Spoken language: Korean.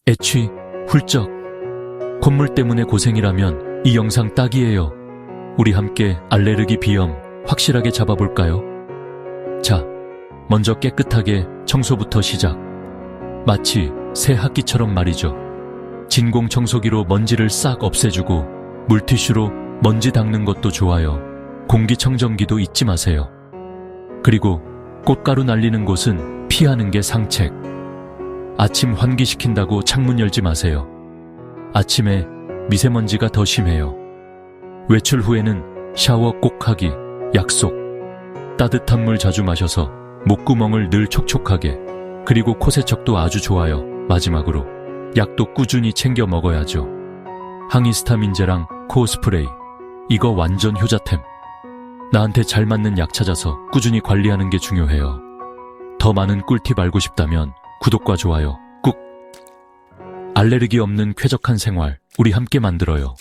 애취, 훌쩍. 콧물 때문에 고생이라면 이 영상 딱이에요. 우리 함께 알레르기 비염 확실하게 잡아볼까요? 자, 먼저 깨끗하게 청소부터 시작. 마치 새 학기처럼 말이죠. 진공 청소기로 먼지를 싹 없애주고 물티슈로 먼지 닦는 것도 좋아요. 공기청정기도 잊지 마세요. 그리고 꽃가루 날리는 곳은 피하는 게 상책. 아침 환기시킨다고 창문 열지 마세요. 아침에 미세먼지가 더 심해요. 외출 후에는 샤워 꼭 하기, 약속. 따뜻한 물 자주 마셔서 목구멍을 늘 촉촉하게, 그리고 코 세척도 아주 좋아요. 마지막으로 약도 꾸준히 챙겨 먹어야죠. 항히스타민제랑 코어 스프레이, 이거 완전 효자템. 나한테 잘 맞는 약 찾아서 꾸준히 관리하는 게 중요해요. 더 많은 꿀팁 알고 싶다면 구독과 좋아요 꾹. 알레르기 없는 쾌적한 생활 우리 함께 만들어요.